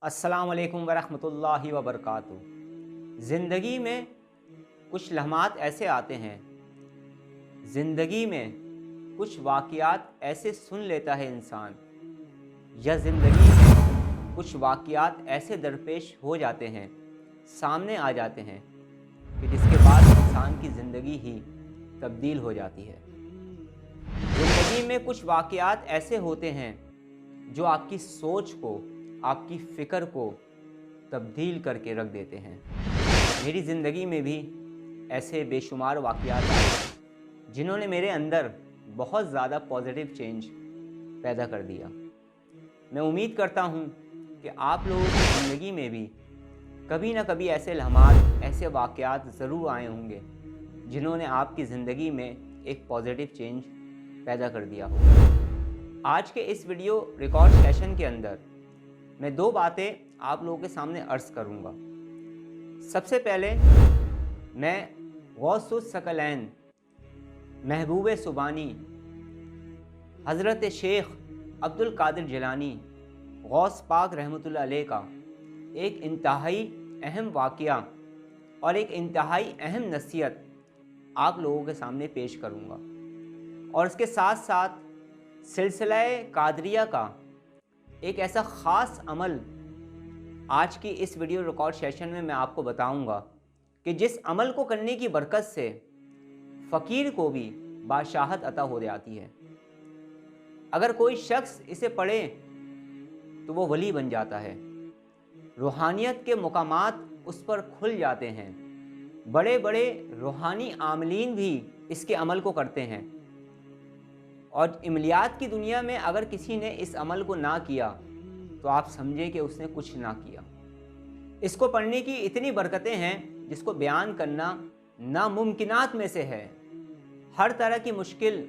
अस्सलाम वालेकुम वरहमतुल्लाहि वबरकातुहू। ज़िंदगी में कुछ लम्हात ऐसे आते हैं, ज़िंदगी में कुछ वाक़यात ऐसे सुन लेता है इंसान, या ज़िंदगी में कुछ वाक़यात ऐसे दरपेश हो जाते हैं, सामने आ जाते हैं कि जिसके बाद इंसान की ज़िंदगी ही तब्दील हो जाती है। ज़िंदगी में कुछ वाक़यात ऐसे होते हैं जो आपकी सोच को, आपकी फ़िक्र को तब्दील करके रख देते हैं। मेरी ज़िंदगी में भी ऐसे बेशुमार वाक़यात आए जिन्होंने मेरे अंदर बहुत ज़्यादा पॉजिटिव चेंज पैदा कर दिया। मैं उम्मीद करता हूँ कि आप लोगों की ज़िंदगी में भी कभी ना कभी ऐसे लम्हात, ऐसे वाक़यात ज़रूर आए होंगे जिन्होंने आपकी ज़िंदगी में एक पॉजिटिव चेंज पैदा कर दिया होगा। आज के इस वीडियो रिकॉर्ड सेशन के अंदर मैं दो बातें आप लोगों के सामने अर्ज़ करूँगा। सबसे पहले मैं गौसुस सकलैन महबूब सुबानी हज़रत शेख अब्दुल कादिर जिलानी गौस पाक रहमतुल्लाह अलैह का एक इंतहाई अहम वाक़या और एक इंतहाई अहम नसीहत आप लोगों के सामने पेश करूँगा, और इसके साथ साथ सिलसिला कादरिया का एक ऐसा ख़ास अमल आज की इस वीडियो रिकॉर्ड सेशन में मैं आपको बताऊंगा कि जिस अमल को करने की बरकत से फ़कीर को भी बादशाहत अता हो जाती है। अगर कोई शख्स इसे पढ़े तो वो वली बन जाता है, रूहानियत के मुकामात उस पर खुल जाते हैं, बड़े बड़े रूहानी आमलीन भी इसके अमल को करते हैं। और इमलियात की दुनिया में अगर किसी ने इस अमल को ना किया तो आप समझे कि उसने कुछ ना किया। इसको पढ़ने की इतनी बरकतें हैं जिसको बयान करना नामुमकिनात में से है। हर तरह की मुश्किल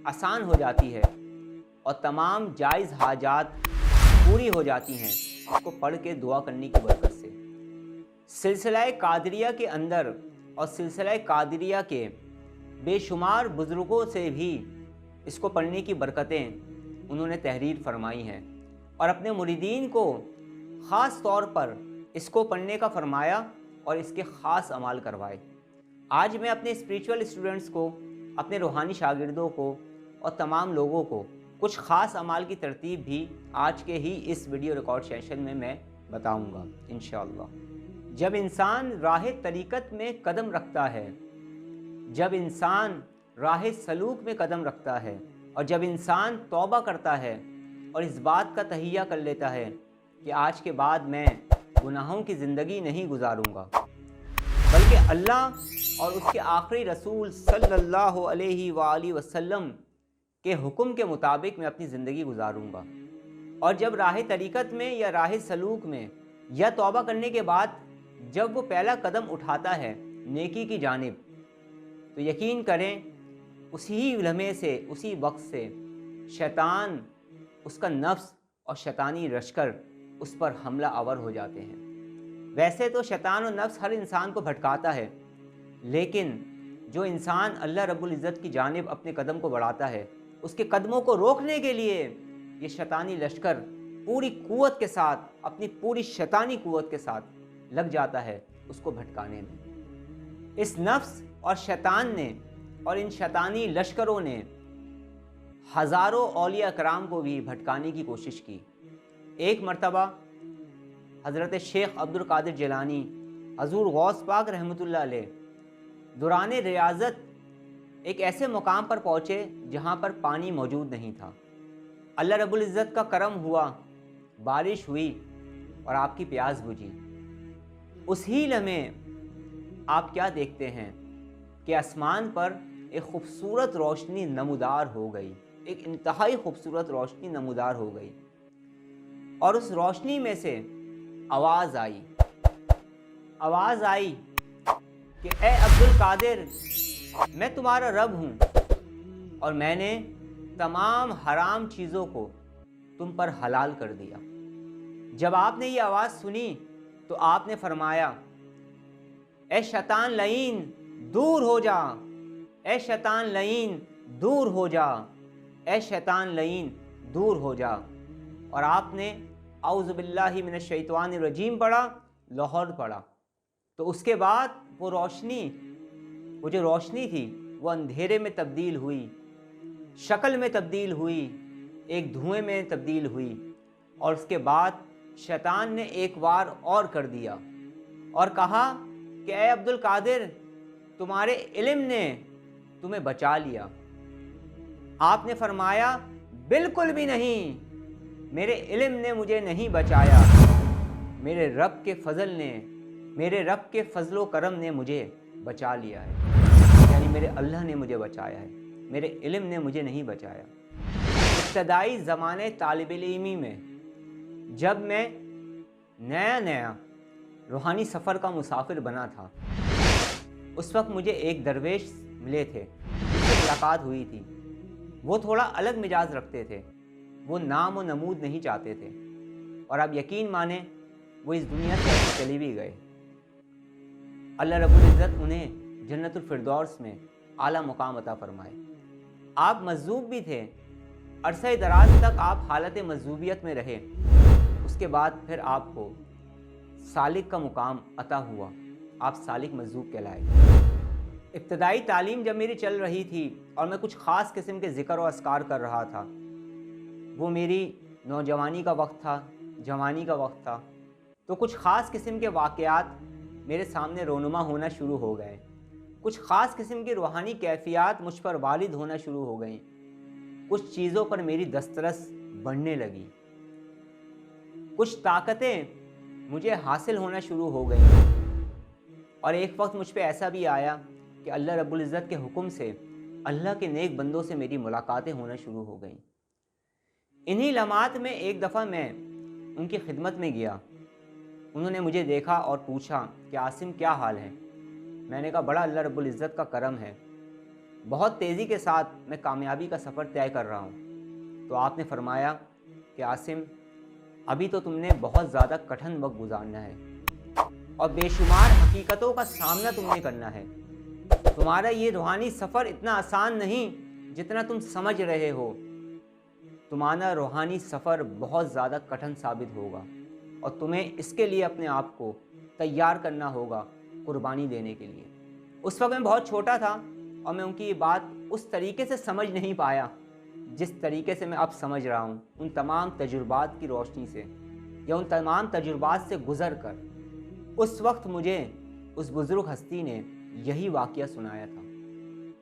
आसान हो जाती है और तमाम जायज़ हाजात पूरी हो जाती हैं इसको पढ़ के दुआ करने की बरकत से। सिलसिला कादरिया के अंदर और सिलसिला कादरिया के बेशुमार बुज़ुर्गों से भी इसको पढ़ने की बरकतें उन्होंने तहरीर फरमाई हैं और अपने मुरीदीन को ख़ास तौर पर इसको पढ़ने का फरमाया और इसके ख़ास अमाल करवाए। आज मैं अपने स्पिरिचुअल स्टूडेंट्स को, अपने रूहानी शागिर्दों को और तमाम लोगों को कुछ ख़ास अमाल की तरतीब भी आज के ही इस वीडियो रिकॉर्ड सेशन में मैं बताऊंगा इंशाअल्लाह। जब इंसान राह तरीक़त में कदम रखता है, जब इंसान राह सलूक में कदम रखता है और जब इंसान तौबा करता है और इस बात का तहिया कर लेता है कि आज के बाद मैं गुनाहों की ज़िंदगी नहीं गुजारूंगा, बल्कि अल्लाह और उसके आखिरी रसूल सल्लल्लाहु अलैहि वसल्लम के हुक्म के मुताबिक मैं अपनी ज़िंदगी गुजारूंगा। और जब राह तरीक़त में या राह सलूक में या तौबा करने के बाद जब वो पहला कदम उठाता है नेकी की जानिब, तो यकीन करें उसी लम्हे से, उसी वक्त से शैतान, उसका नफ्स और शैतानी लश्कर उस पर हमला आवर हो जाते हैं। वैसे तो शैतान और नफ्स हर इंसान को भटकाता है, लेकिन जो इंसान अल्लाह रब्बुल इज़्ज़त की जानिब अपने कदम को बढ़ाता है, उसके कदमों को रोकने के लिए ये शैतानी लश्कर पूरी कुव्वत के साथ, अपनी पूरी शैतानी कुव्वत के साथ लग जाता है उसको भटकाने में। इस नफ्स और शैतान ने और इन शैतानी लश्करों ने हज़ारों औलिया कराम को भी भटकाने की कोशिश की। एक मर्तबा हज़रत शेख अब्दुल कादिर जिलानी हज़ूर गौस पाक रहमतुल्लाह अलैह दौरान रियाज़त एक ऐसे मुकाम पर पहुँचे जहाँ पर पानी मौजूद नहीं था। अल्लाह रब्बुल इज़्ज़त का करम हुआ, बारिश हुई और आपकी प्यास बुझी। उसी लम्हे आप क्या देखते हैं कि आसमान पर एक खूबसूरत रोशनी नमूदार हो गई, एक इंतहाई खूबसूरत रोशनी नमूदार हो गई, और उस रोशनी में से आवाज़ आई कि ए अब्दुल कादिर, मैं तुम्हारा रब हूँ और मैंने तमाम हराम चीज़ों को तुम पर हलाल कर दिया। जब आपने ये आवाज़ सुनी तो आपने फरमाया, ए शैतान लईन दूर हो जा, ए शैतान लईन दूर हो जा, ए शैतान लईन दूर हो जा। और आपने औज़ु बिल्लाहि मिनश शैतानिर रजीम पढ़ा, लाहौर पढ़ा, तो उसके बाद वो जो रोशनी थी वो अंधेरे में तब्दील हुई, शक्ल में तब्दील हुई, एक धुएं में तब्दील हुई। और उसके बाद शैतान ने एक बार और कर दिया और कहा कि ए अब्दुल कादिर, तुम्हारे इल्म ने तुम्हें बचा लिया। आपने फरमाया बिल्कुल भी नहीं, मेरे इल्म ने मुझे नहीं बचाया, मेरे रब के फजल ने, मेरे रब के फजलो करम ने मुझे बचा लिया है, यानी मेरे अल्लाह ने मुझे बचाया है, मेरे इल्म ने मुझे नहीं बचाया। इब्तदाई ज़माने तालिब इल्मी में जब मैं नया रूहानी सफ़र का मुसाफिर बना था, उस वक्त मुझे एक दरवेश मिले थे, उनसे मुलाकात हुई थी। वो थोड़ा अलग मिजाज रखते थे, वो नाम व नमूद नहीं चाहते थे, और आप यकीन माने वो इस दुनिया से ऐसे चले भी गए। अल्लाह रब्बुल इज़्ज़त उन्हें जन्नतुल फिरदौस में आला मुकाम अता फरमाए। आप मजजूब भी थे, अरसा दराज तक आप हालत मजजूबियत में रहे, उसके बाद फिर आपको सालिक का मुकाम अता हुआ, आप सालिक मजजूब कहलाए। इब्तदाई तालीम जब मेरी चल रही थी और मैं कुछ ख़ास किस्म के ज़िक्र और अस्कार कर रहा था, वो मेरी नौजवानी का वक्त था, जवानी का वक्त था, तो कुछ ख़ास किस्म के वाक़यात मेरे सामने रोनुमा होना शुरू हो गए। कुछ ख़ास किस्म की रूहानी कैफियत मुझ पर वालिद होना शुरू हो गई। कुछ चीज़ों पर मेरी दस्तरस बढ़ने लगी, कुछ ताकतें मुझे हासिल होना शुरू हो गई। और एक वक्त मुझ पे ऐसा भी आया कि अल्लाह रब्बुल इज़्ज़त के हुक्म से अल्लाह के नेक बंदों से मेरी मुलाकातें होना शुरू हो गईं। इन्हीं लम्हात में एक दफ़ा मैं उनकी खिदमत में गया। उन्होंने मुझे देखा और पूछा कि आसिम क्या हाल है। मैंने कहा बड़ा अल्लाह रब्बुल इज़्ज़त का करम है, बहुत तेज़ी के साथ मैं कामयाबी का सफ़र तय कर रहा हूँ। तो आपने फरमाया कि आसिम, अभी तो तुमने बहुत ज़्यादा कठिन वक्त गुजारना है और बेशुमार हकीकतों का सामना तुमने करना है। तुम्हारा ये रूहानी सफ़र इतना आसान नहीं जितना तुम समझ रहे हो। तुम्हारा रूहानी सफ़र बहुत ज़्यादा कठिन साबित होगा और तुम्हें इसके लिए अपने आप को तैयार करना होगा कुर्बानी देने के लिए। उस वक्त मैं बहुत छोटा था और मैं उनकी ये बात उस तरीके से समझ नहीं पाया जिस तरीके से मैं अब समझ रहा हूँ, उन तमाम तजुर्बात की रोशनी से या उन तमाम तजुर्बात से गुज़र कर। उस वक्त मुझे उस बुज़ुर्ग हस्ती ने यही वाक़या सुनाया था।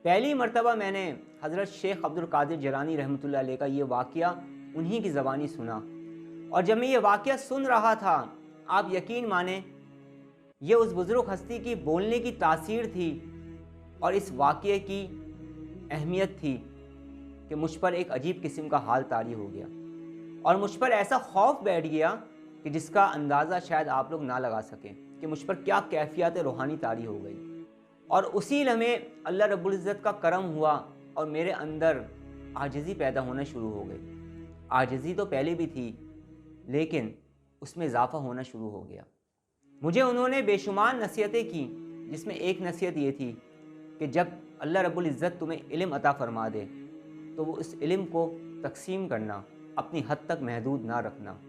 पहली मरतबा मैंने हज़रत शेख अब्दुल कादिर जिलानी रहमतुल्लाह अलैह का ये वाक़या उन्हीं की ज़बानी सुना, और जब मैं ये वाक़या सुन रहा था, आप यकीन माने ये उस बुज़ुर्ग हस्ती की बोलने की तासीर थी और इस वाक़ये की अहमियत थी कि मुझ पर एक अजीब किस्म का हाल तारी हो गया और मुझ पर ऐसा खौफ बैठ गया कि जिसका अंदाज़ा शायद आप लोग ना लगा सकें कि मुझ पर क्या कैफियत रूहानी तारी हो गई। और उसी लम्हे अल्लाह रब्बुल इज़्ज़त का करम हुआ और मेरे अंदर आजिज़ी पैदा होना शुरू हो गई। आजिज़ी तो पहले भी थी, लेकिन उसमें इजाफ़ा होना शुरू हो गया। मुझे उन्होंने बेशुमार नसीहतें की, जिसमें एक नसीहत ये थी कि जब अल्लाह रब्बुल इज़्ज़त तुम्हें इल्म अता फरमा दे तो वो इस इल्म को तकसीम करना, अपनी हद तक महदूद ना रखना।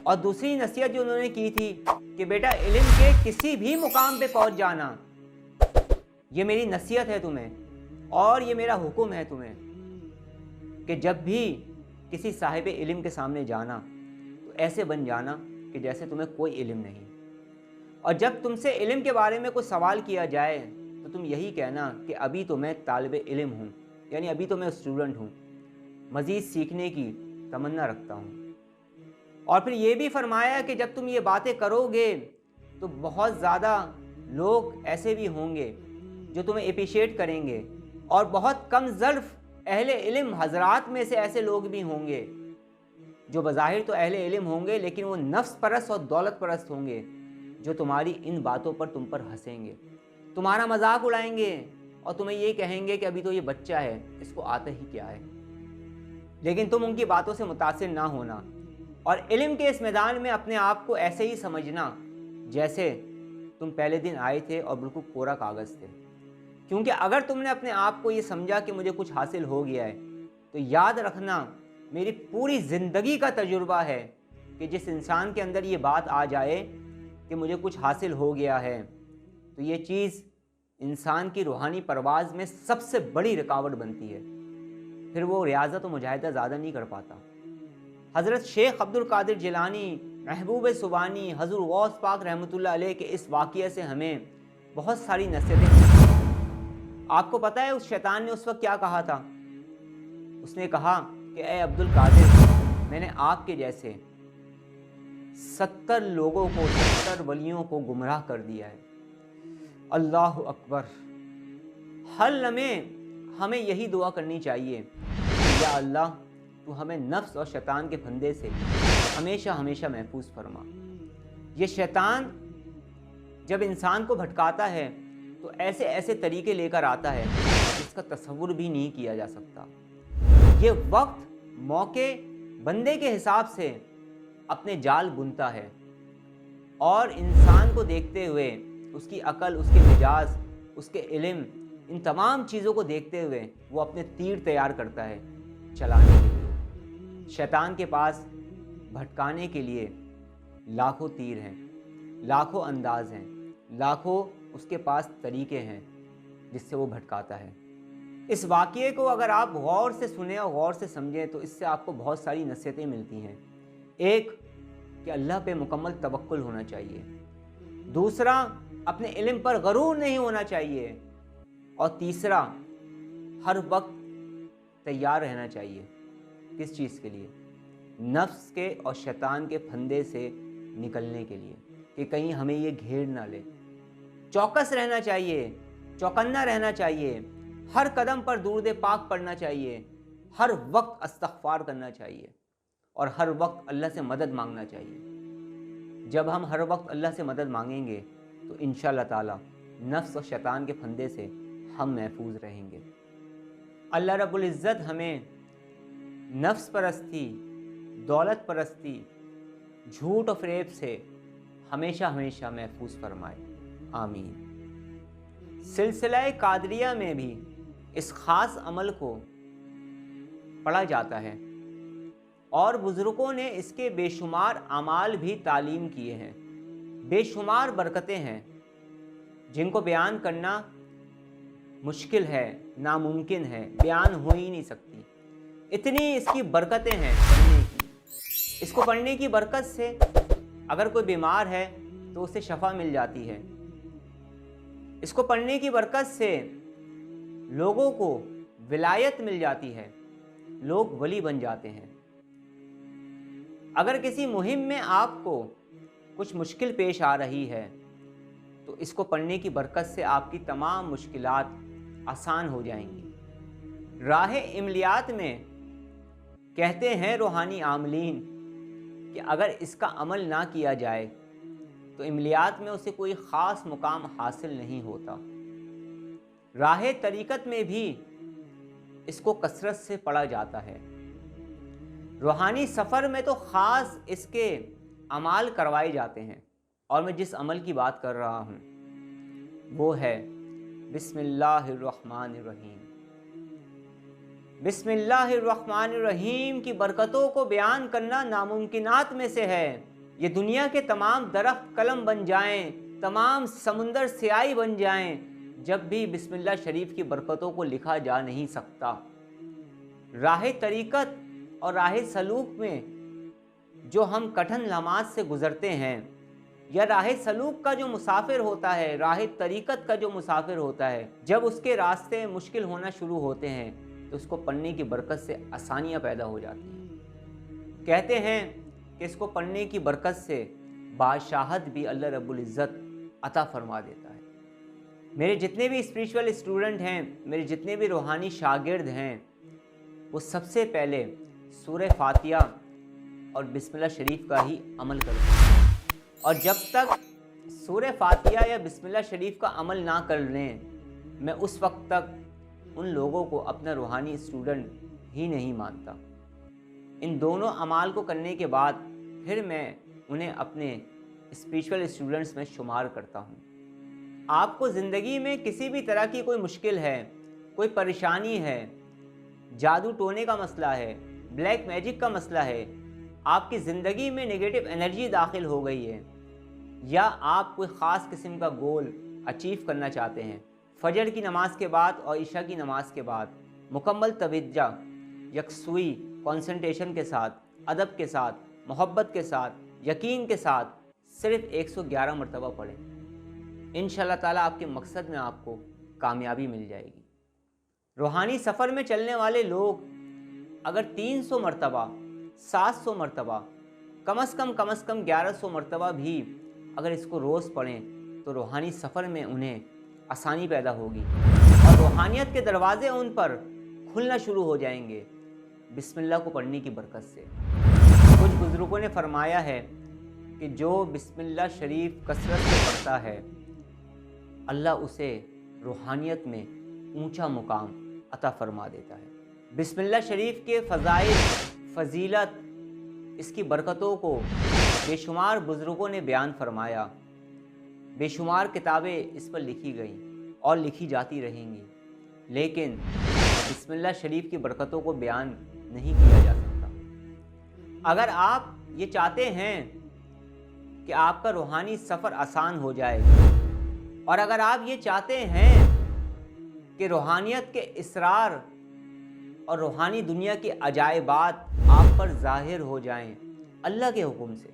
और दूसरी नसीहत जो उन्होंने की थी कि बेटा इल्म के किसी भी मुकाम पे पहुंच जाना, ये मेरी नसीहत है तुम्हें और ये मेरा हुक्म है तुम्हें कि जब भी किसी साहिब इल्म के सामने जाना तो ऐसे बन जाना कि जैसे तुम्हें कोई इल्म नहीं, और जब तुमसे इल्म के बारे में कोई सवाल किया जाए तो तुम यही कहना कि अभी तो मैं तालिब इल्म हूँ, यानी अभी तो मैं स्टूडेंट हूँ, मज़ीद सीखने की तमन्ना रखता हूँ। और फिर ये भी फरमाया कि जब तुम ये बातें करोगे तो बहुत ज़्यादा लोग ऐसे भी होंगे जो तुम्हें अप्रिशिएट करेंगे, और बहुत कम ज़र्फ़ अहले इल्म हज़रात में से ऐसे लोग भी होंगे जो बज़ाहिर तो अहले इल्म होंगे लेकिन वो नफ्स परस्त और दौलत परस्त होंगे, जो तुम्हारी इन बातों पर तुम पर हंसेंगे, तुम्हारा मजाक उड़ाएंगे और तुम्हें ये कहेंगे कि अभी तो ये बच्चा है, इसको आता ही क्या है। लेकिन तुम उनकी बातों से मुतासिर ना होना और इल्म के इस मैदान में अपने आप को ऐसे ही समझना जैसे तुम पहले दिन आए थे और बिल्कुल कोरा कागज़ थे। क्योंकि अगर तुमने अपने आप को ये समझा कि मुझे कुछ हासिल हो गया है, तो याद रखना मेरी पूरी ज़िंदगी का तजुर्बा है कि जिस इंसान के अंदर ये बात आ जाए कि मुझे कुछ हासिल हो गया है, तो ये चीज़ इंसान की रूहानी परवाज़ में सबसे बड़ी रुकावट बनती है। फिर वो रियाज़त व मुजाहिदा ज़्यादा नहीं कर पाता। हज़रत शेख अब्दुल कादिर जिलानी, महबूब सुबानी, हज़रत गौस पाक रहमतुल्लाह अलैह के इस वाक़ये से हमें बहुत सारी नसीहतें। आपको पता है उस शैतान ने उस वक्त क्या कहा था? उसने कहा कि ए अब्दुल कादिर, मैंने आपके जैसे 70 लोगों को, 70 वलियों को गुमराह कर दिया है। अल्लाह अकबर। हर लम्हे हमें यही दुआ करनी चाहिए, या अल्लाह तू हमें नफ्स और शैतान के फंदे से हमेशा हमेशा महफूज फरमा। ये शैतान जब इंसान को भटकाता है तो ऐसे ऐसे तरीके लेकर आता है जिसका तसव्वुर भी नहीं किया जा सकता। ये वक्त मौके बंदे के हिसाब से अपने जाल बुनता है और इंसान को देखते हुए उसकी अकल, उसके मिजाज, उसके इल्म, इन तमाम चीज़ों को देखते हुए वो अपने तीर तैयार करता है चलाने के लिए। शैतान के पास भटकाने के लिए लाखों तीर हैं, लाखों अंदाज हैं, लाखों उसके पास तरीके हैं जिससे वो भटकाता है। इस वाक़ये को अगर आप गौर से सुने और गौर से समझें तो इससे आपको बहुत सारी नसीहतें मिलती हैं। एक, कि अल्लाह पे मुकम्मल तवक्कुल होना चाहिए। दूसरा, अपने इल्म पर गरूर नहीं होना चाहिए। और तीसरा, हर वक्त तैयार रहना चाहिए। किस चीज़ के लिए? नफ्स के और शैतान के फंदे से निकलने के लिए, कि कहीं हमें ये घेर ना ले। चौकस रहना चाहिए, चौकन्ना रहना चाहिए, हर कदम पर दुरूद पाक पढ़ना चाहिए, हर वक्त इस्तग़फ़ार करना चाहिए और हर वक्त अल्लाह से मदद मांगना चाहिए। जब हम हर वक्त अल्लाह से मदद मांगेंगे तो इंशाअल्लाह ताला नफ्स और शैतान के फंदे से हम महफूज रहेंगे। अल्लाह रब्बुल इज़्ज़त हमें नफ्स परस्ती, दौलत परस्ती, झूठ और फ़रेब से हमेशा हमेशा महफूज फरमाए। आमीन। सिलसिला कादरिया में भी इस ख़ास अमल को पढ़ा जाता है और बुज़ुर्गों ने इसके बेशुमार अमाल भी तालीम किए हैं। बेशुमार बरकतें हैं जिनको बयान करना मुश्किल है, नामुमकिन है, बयान हो ही नहीं सकती। इतनी इसकी बरकतें हैं पढ़ने की। इसको पढ़ने की बरकत से अगर कोई बीमार है तो उसे शफा मिल जाती है। इसको पढ़ने की बरकत से लोगों को विलायत मिल जाती है, लोग वली बन जाते हैं। अगर किसी मुहिम में आपको कुछ मुश्किल पेश आ रही है तो इसको पढ़ने की बरकत से आपकी तमाम मुश्किलात आसान हो जाएंगी। राह इमलियात में कहते हैं रूहानी आमलीन कि अगर इसका अमल ना किया जाए तो इमलियात में उसे कोई ख़ास मुकाम हासिल नहीं होता। राह तरीक़त में भी इसको कसरत से पढ़ा जाता है। रूहानी सफ़र में तो ख़ास इसके अमाल करवाए जाते हैं और मैं जिस अमल की बात कर रहा हूँ वो है बिस्मिल्लाहिर्रहमानिर्रहीम। बिस्मिल्लाहिर्रहमानिर्रहीम की बरकतों को बयान करना नामुमकिनात में से है। ये दुनिया के तमाम दरख्त कलम बन जाएं, तमाम समुंदर स्याही बन जाएं, जब भी बिस्मिल्लाह शरीफ की बरकतों को लिखा जा नहीं सकता। राह तरीक़त और राह सलूक में जो हम कठिन लम्हात से गुज़रते हैं, या राह सलूक का जो मुसाफिर होता है, राह तरीक़त का जो मुसाफिर होता है, जब उसके रास्ते मुश्किल होना शुरू होते हैं तो उसको पढ़ने की बरकत से आसानियाँ पैदा हो जाती हैं। कहते हैं कि इसको पढ़ने की बरकत से बादशाहत भी अल्लाह रब्बुल इज़्ज़त अता फरमा देता है। मेरे जितने भी स्पिरिचुअल स्टूडेंट हैं, मेरे जितने भी रूहानी शागिर्द हैं, वो सबसे पहले सूरह फातिहा और बिस्मिल्लाह शरीफ का ही अमल करते हैं। और जब तक सूरह फातिहा या बिस्मिल्लाह शरीफ का अमल ना कर लें, मैं उस वक्त तक उन लोगों को अपना रूहानी स्टूडेंट ही नहीं मानता। इन दोनों अमाल को करने के बाद फिर मैं उन्हें अपने स्पिरिचुअल स्टूडेंट्स में शुमार करता हूँ। आपको ज़िंदगी में किसी भी तरह की कोई मुश्किल है, कोई परेशानी है, जादू टोने का मसला है, ब्लैक मैजिक का मसला है, آپ کی ज़िंदगी में नेगेटिव एनर्जी दाखिल हो गई है, या आप कोई ख़ास किस्म का गोल अचीव करना चाहते हैं, फजर की नमाज के बाद और इशा की नमाज के बाद मुकम्मल तवज्जो, यकसुई, कंसंट्रेशन के साथ, अदब के साथ, मोहब्बत के साथ, यकीन के साथ सिर्फ़ 111 मरतबा पढ़ें। इंशाअल्लाह ताला आपके मकसद में आपको कामयाबी मिल जाएगी। रूहानी सफ़र में चलने वाले लोग अगर 300 मरतबा, 700 मरतबा, कम से कम 1100 मरतबा भी अगर इसको रोज़ पढ़ें तो रूहानी सफ़र में उन्हें आसानी पैदा होगी और रूहानियत के दरवाज़े उन पर खुलना शुरू हो जाएंगे बिस्मिल्लाह को पढ़ने की बरकत से। कुछ बुज़ुर्गों ने फरमाया है कि जो बिस्मिल्लाह शरीफ कसरत से पढ़ता है, अल्लाह उसे रूहानियत में ऊंचा मुकाम अता फरमा देता है। बिस्मिल्लाह शरीफ के फ़ज़ाइल, फ़जीलत, इसकी बरकतों को बेशुमार बुज़ुर्गों ने बयान फरमाया, बेशुमार किताबें इस पर लिखी गई और लिखी जाती रहेंगी, लेकिन बिस्मिल्लाह शरीफ की बरकतों को बयान नहीं किया जा सकता। अगर आप ये चाहते हैं कि आपका रूहानी सफ़र आसान हो जाए, और अगर आप ये चाहते हैं कि रूहानियत के इसरार और रूहानी दुनिया के अजायबात आप पर ज़ाहिर हो जाएं अल्लाह के हुक्म से,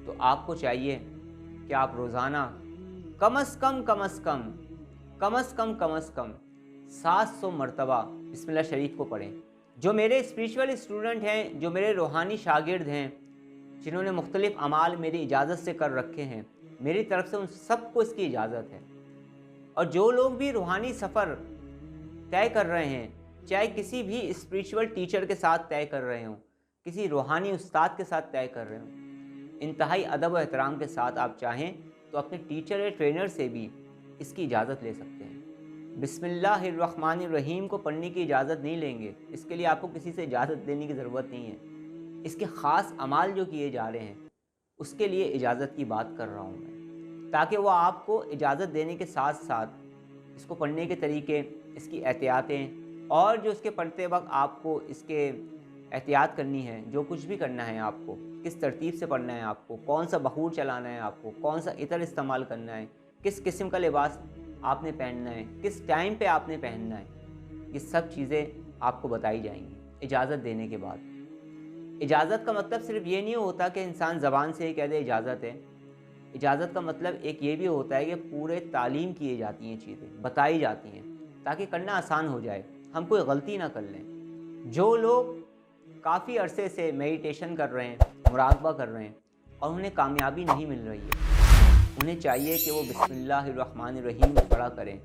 तो आपको चाहिए कि आप रोज़ाना कम से कम 700 मरतबा बिस्मिल्लाह शरीफ को पढ़ें। जो मेरे स्पिरिचुअल स्टूडेंट हैं, जो मेरे रूहानी शागिर्द हैं, जिन्होंने मुख्तलिफ़ अमाल मेरी इजाज़त से कर रखे हैं, मेरी तरफ से उन सबको इसकी इजाज़त है। और जो लोग भी रूहानी सफ़र तय कर रहे हैं, चाहे किसी भी स्पिरिचुअल टीचर के साथ तय कर रहे हों, किसी रूहानी उस्ताद के साथ तय कर रहे हों, इंतहाई अदब और एहतराम के साथ आप चाहें तो अपने टीचर या ट्रेनर से भी इसकी इजाज़त ले सकते हैं। बिस्मिल्लाहिर्रहमानिर्रहीम को पढ़ने की इजाज़त नहीं लेंगे, इसके लिए आपको किसी से इजाज़त लेने की ज़रूरत नहीं है। इसके ख़ास अमाल जो किए जा रहे हैं उसके लिए इजाज़त की बात कर रहा हूँ मैं, ताकि वो आपको इजाज़त देने के साथ साथ इसको पढ़ने के तरीके, इसकी एहतियातें, और जो इसके पढ़ते वक्त आपको इसके एहतियात करनी है, जो कुछ भी करना है आपको, किस तरतीब से पढ़ना है आपको, कौन सा बखूर चलाना है आपको, कौन सा इतर इस्तेमाल करना है, किस किस्म का लिबास आपने पहनना है, किस टाइम पे आपने पहनना है, ये सब चीज़ें आपको बताई जाएंगी इजाज़त देने के बाद। इजाज़त का मतलब सिर्फ ये नहीं होता कि इंसान ज़बान से ही कह दे इजाज़त है। इजाज़त का मतलब एक ये भी होता है कि पूरे तालीम किए जाती हैं, चीज़ें बताई जाती हैं ताकि करना आसान हो जाए, हम कोई गलती ना कर लें। जो लोग काफ़ी अरसे से मेडिटेशन कर रहे हैं, मुराक़बा कर रहे हैं और उन्हें कामयाबी नहीं मिल रही है, उन्हें चाहिए कि वो बिस्मिल्लाहिर्रहमानिर्रहीम पढ़ा करें,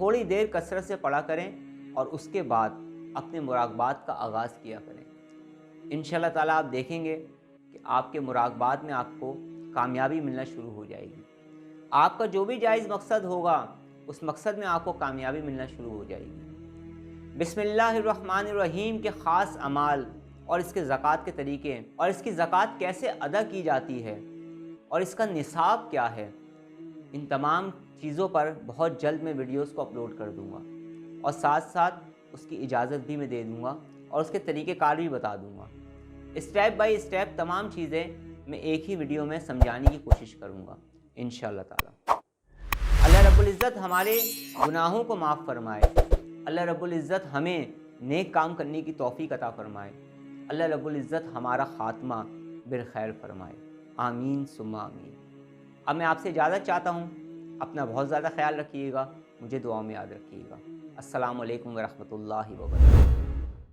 थोड़ी देर कसरत से पढ़ा करें और उसके बाद अपने मुराक़बात का आगाज़ किया करें। इंशाअल्लाह ताला आप देखेंगे कि आपके मुराक़बात में आपको कामयाबी मिलना शुरू हो जाएगी। आपका जो भी जायज़ मकसद होगा उस मकसद में आपको कामयाबी मिलना शुरू हो जाएगी। बिस्मिल्लाहिर्रहमानिर्रहीम के ख़ास अमाल और इसके ज़कात के तरीके, और इसकी ज़कात कैसे अदा की जाती है और इसका निसाब क्या है, इन तमाम चीज़ों पर बहुत जल्द मैं वीडियोस को अपलोड कर दूंगा और साथ साथ उसकी इजाज़त भी मैं दे दूंगा और उसके तरीक़ेकार भी बता दूंगा। स्टेप बाय स्टेप तमाम चीज़ें मैं एक ही वीडियो में समझाने की कोशिश करूंगा इंशाअल्लाह ताला। अल्लाह रब्बुल इज़्ज़त हमारे गुनाहों को माफ़ फरमाए, अल्लाह रब्बुल इज़्ज़त हमें नेक काम करने की तौफ़ीक अता फरमाए, अल्लाह रब्बुल इज़्ज़त हमारा ख़ात्मा बिरखैर फरमाए, आमीन सुम्मा आमीन। अब मैं आपसे इजाज़त चाहता हूँ, अपना बहुत ज़्यादा ख्याल रखिएगा, मुझे दुआ में याद रखिएगा। अस्सलामु अलैकुम व रहमतुल्लाहि व बरकातुहू।